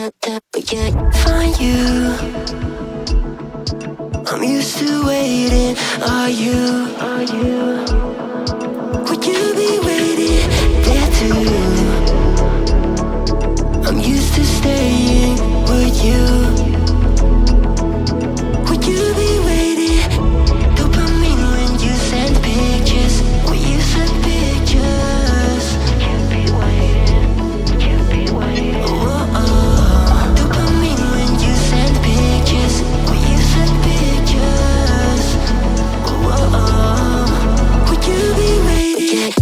Find you. I'm used to waiting. Are you? Would you be waiting there too? I'm used to staying. Would you? Would you be waiting? Dopamine when you send pictures. When you send pictures. Can't be waiting. Can't be waiting. Dopamine when you send pictures. When you send pictures. Would you be waiting?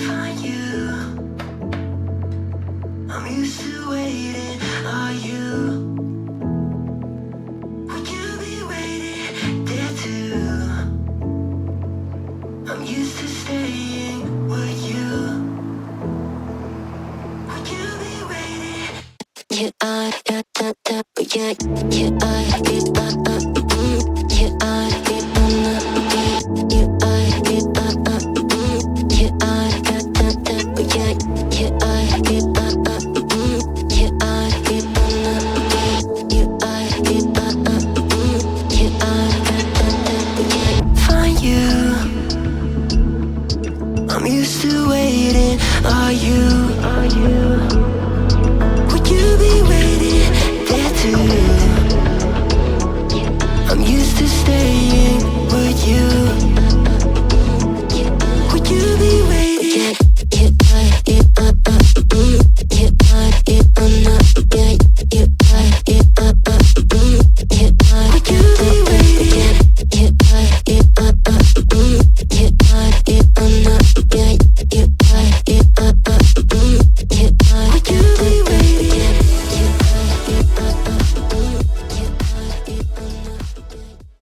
Find you. I'm used to waiting. Are you? Would you be waiting there too? I'm used to staying. Would you? Would you be waiting? Yeah, Find you. I'm used to waiting. Are you?